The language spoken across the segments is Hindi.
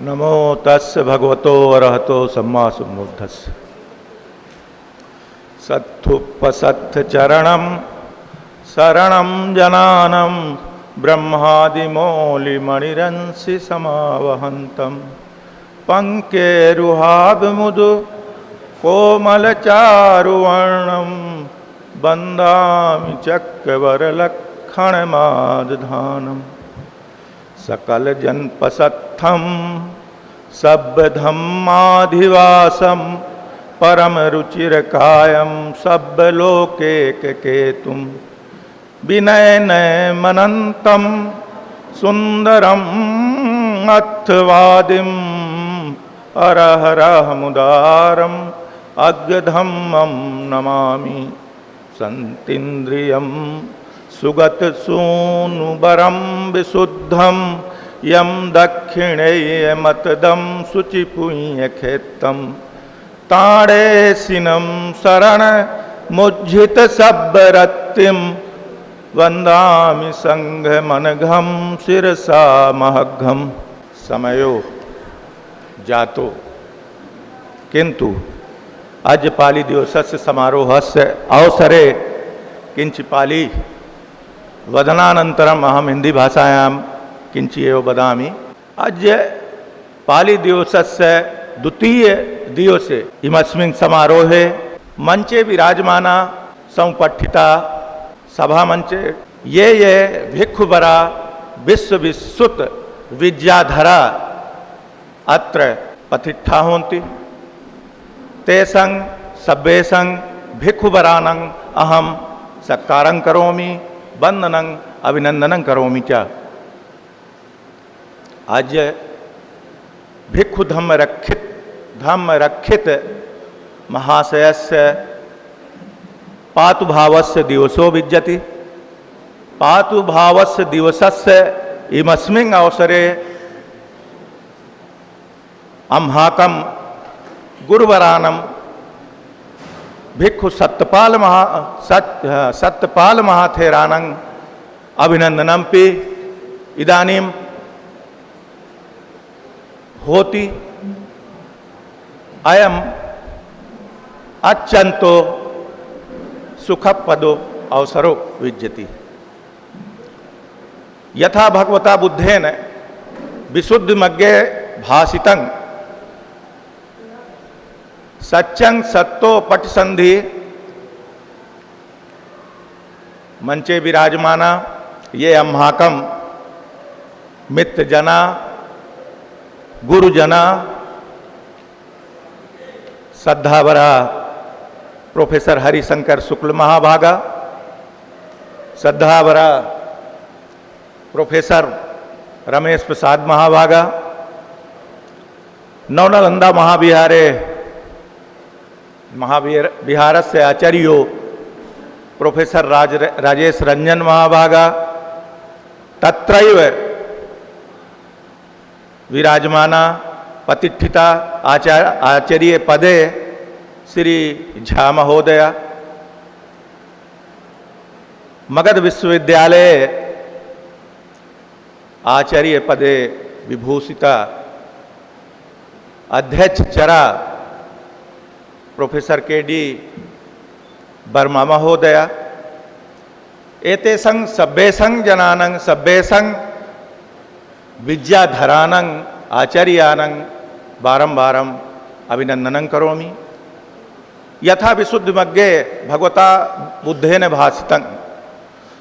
नमो तस्य भगवतो अरहतो सम्मा सम्बुद्धस्य सत्थुपसत्थ चरणम शरणम जनानम ब्रह्मादिमौलिमणिरंसि समावहंतम पंकेरुहाभमुदु कोमलचारुवर्णम वंदामि चक्रवरलक्षणमादधानम सकल जनपसत्थम सब्बधम्माधिवासम परम रुचिरकायम सब्बलोकैककेतुम विनयनमनंतं सुंदरम अर्थवादिम अरहरहमुदारम अग्धम्मं नमामि संतीन्द्रियं सुगत सूनुबरं विशुद्धं यम दक्षिणेयमतदं शुचिपुण्यखेत्तं ताड़ेसिनं शरण मुज्झित सब्बरत्तिं वंदामि संघ मनघम शिरसा महघम। समयो जातो किंतु अज पाली दिवसस्य समारोहस्य अवसरे किंच पाली वदनानन्तरम अहम हिंदी भाषायां किंच एव वदामि। अद्य पाली दिवसस्य द्वितीय दिवसे इमस्मिन् समारोहे मंचे विराजमाना संपठिता सभा मंचे ये भिक्षुवरा विश्वविश्रुत विद्याधरा अत्र पतिष्ठा होन्ति तेषां सभ्येषां भिक्षुवराणां अहम सत्कारं करोमि वंदनं अभिनंदनं करोमि च। आज भिक्षु धम्म रक्षित महाशयस्य पातुभावस्य दिवसो विद्यते। पातुभावस्य दिवसस्य इमस्मिन् अवसरे अम्हाकं गुरुवरानं भिक्षु सत्यपाल महाथेरानं अभिनंदनमपि इदानीं होति। अयम अत्यंतो सुखपदो अवसरो विद्यते। यथा भगवता बुद्धेन विशुद्धिमग्गे भाषितं सत्यं सत्तो पटिसंधि मंचे विराजमाना ये अम्हाकं मित्रजना गुरुजना श्रद्धावरा प्रोफेसर हरिशंकर शुक्ल महाभागा, श्रद्धावरा प्रोफेसर रमेश प्रसाद महाभागा, नवनालंदा महाविहारस्य आचार्यो प्रोफेसर राजेश रंजन महाभागा, तत्रैव विराजमाना प्रतिष्ठिता आचार्य पदे श्री झा महोदया, मगध विश्वविद्यालय आचार्य पदे विभूषिता अध्यक्ष चरा प्रोफेसर के.डी. वर्मा महोदया, एतेषां सभ्येषां जनानां सभ्येषां विद्याधराणां आचार्याणां बारंबारं अभिनंदनं करोमि। यथा विशुद्धिमग्गे भगवता बुद्धेन भाषितं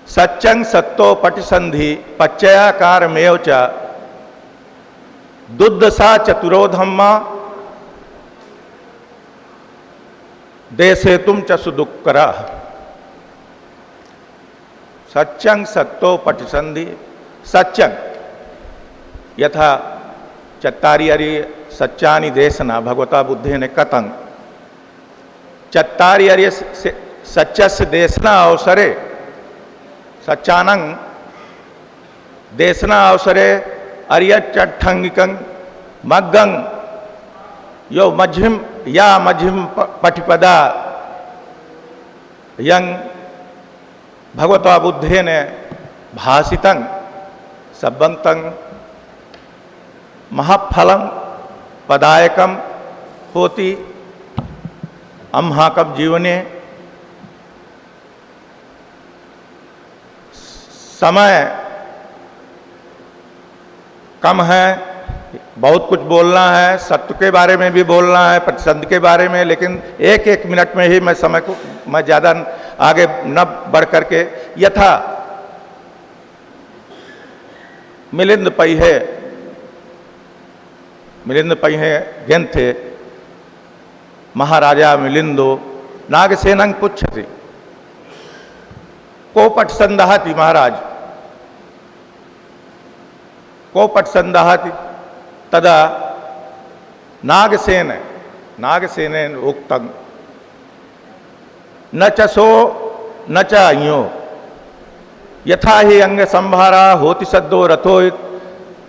सत्यं सत्तो पटिसंधि पच्चयाकारमेव च दुर्दशा चतुरो धम्मा देशेतुं च सुदुःकरः। सत्यं सत्तो पटिसंधि सत्यं यथा चत्तारि अरि सत्यानि देशना भगवता बुद्धेन कथं चत्तारि अरि सत्यस्य देशना अवसरे सच्चानं देशना अवसरे अर्यचट्ठंगिकं मग्गं यो मध्यम पटिपदा यं भगवता बुद्धेन भाषितं सब्बन्तं महाफलम पदायकम होती अम्हाकम जीवने। समय कम है, बहुत कुछ बोलना है, सत्य के बारे में भी बोलना है, प्रतिसंध के बारे में, लेकिन एक एक मिनट में ही मैं समय को मैं ज़्यादा आगे न बढ़ करके यथा मिलिंद पहिए ग्यंथे महाराजा मिलिंदो नागसेनं पुच्छति। को पटसंदहति महाराज, को पटसंदहति तदा नागसेनेन उक्तं न च सो न च अयो यथा ही अंग संभारा होति सद्दो रथोइत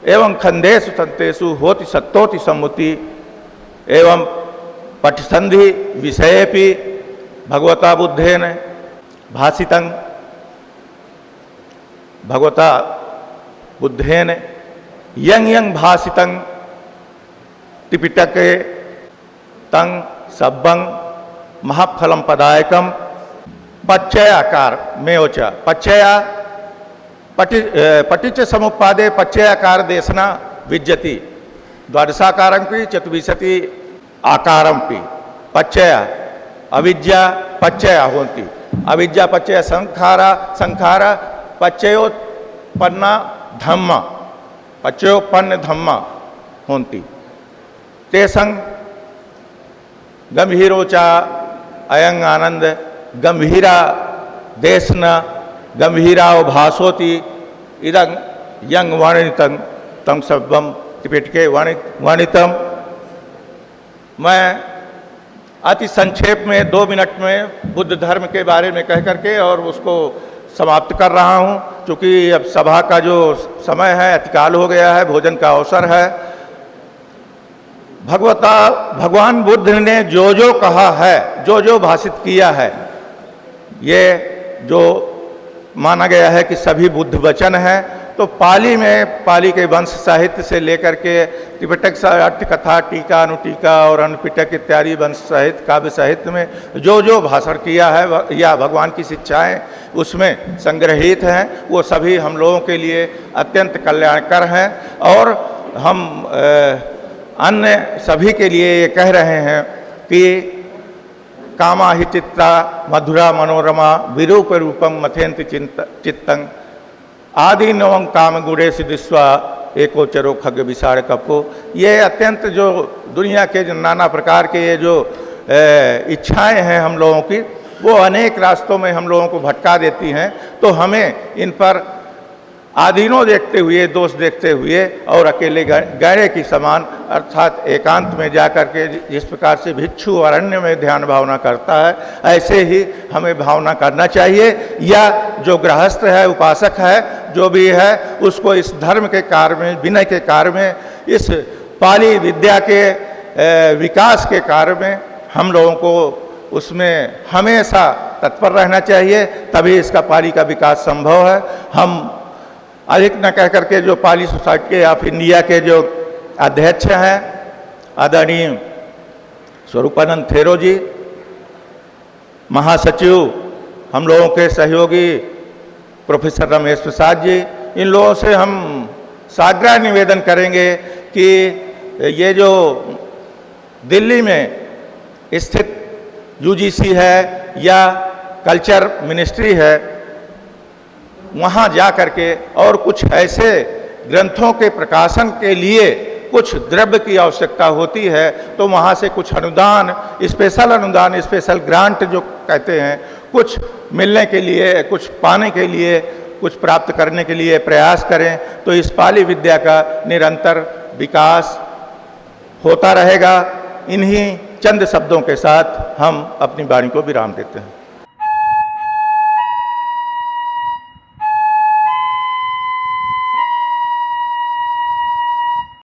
एवं खंडेषु तंतेषु होति सत्तोति सम्मुति एवं पटसंधि विषयेपि भगवता बुद्धेन भाषितं। भगवता बुद्धेन यं यं भाषितं त्रिपिटके तं सब्बं महाफलम पदायकम पच्चयाकार में ओचा। पच्चया पटिच समुपादे पच्चयाकार देशना विज्जति द्वादशाकारं पि चतुर्विंशति आकारं पि। पच्चया अविद्या पच्चया होती, अविद्या पच्चय संखारा पच्चयोत्पन्ना धम्मा, पच्चयोत्पन्न धम्मा होती। तेसंग गंभीरोचा अयंग आनंद गंभीरा देशना गंभीराव भासोति इदं यंग वर्णितं तम सब्बम त्रिपिटके वर्णितम। मैं अति संक्षेप में 2 मिनट में बुद्ध धर्म के बारे में कह करके और उसको समाप्त कर रहा हूँ, क्योंकि अब सभा का जो समय है अतिकाल हो गया है, भोजन का अवसर है। भगवान बुद्ध ने जो जो कहा है, जो जो भाषित किया है, ये जो माना गया है कि सभी बुद्ध वचन है, तो पाली में पाली के वंश साहित्य से लेकर के त्रिपिटक अर्थ कथा टीका अनुटीका और अनुपिटक इत्यादि वंश साहित्य काव्य साहित्य में जो जो भाषण किया है या भगवान की शिक्षाएं उसमें संग्रहित हैं, वो सभी हम लोगों के लिए अत्यंत कल्याणकर हैं। और हम अन्य सभी के लिए ये कह रहे हैं कि कामा हि चित्ता मधुरा मनोरमा विरूप रूपम मथेन्ति चित्तं आदि नवं काम गुणे सिद्धिस्वा एकोचरो खग विसार कपो। ये अत्यंत जो दुनिया के जो नाना प्रकार के ये जो इच्छाएं हैं हम लोगों की, वो अनेक रास्तों में हम लोगों को भटका देती हैं। तो हमें इन पर आधीनों देखते हुए, दोष देखते हुए और अकेले गहरे की समान अर्थात एकांत में जाकर के जिस प्रकार से भिक्षु अरण्य में ध्यान भावना करता है, ऐसे ही हमें भावना करना चाहिए। या जो गृहस्थ है, उपासक है, जो भी है, उसको इस धर्म के कार्य में, विनय के कार्य में, इस पाली विद्या के विकास के कार्य में हम लोगों को उसमें हमेशा तत्पर रहना चाहिए, तभी इसका पाली का विकास संभव है। हम अधिक न कह करके जो पाली सोसाइटी ऑफ इंडिया के जो अध्यक्ष हैं आदरणीय स्वरूपानंद थेरो जी, महासचिव हम लोगों के सहयोगी प्रोफेसर रमेश प्रसाद जी, इन लोगों से हम साग्रह निवेदन करेंगे कि ये जो दिल्ली में स्थित यूजीसी है या कल्चर मिनिस्ट्री है, वहाँ जा करके और कुछ ऐसे ग्रंथों के प्रकाशन के लिए कुछ द्रव्य की आवश्यकता होती है, तो वहाँ से कुछ अनुदान, स्पेशल ग्रांट जो कहते हैं, कुछ मिलने के लिए, कुछ पाने के लिए, कुछ प्राप्त करने के लिए प्रयास करें, तो इस पाली विद्या का निरंतर विकास होता रहेगा। इन्हीं चंद शब्दों के साथ हम अपनी वाणी को विराम देते हैं।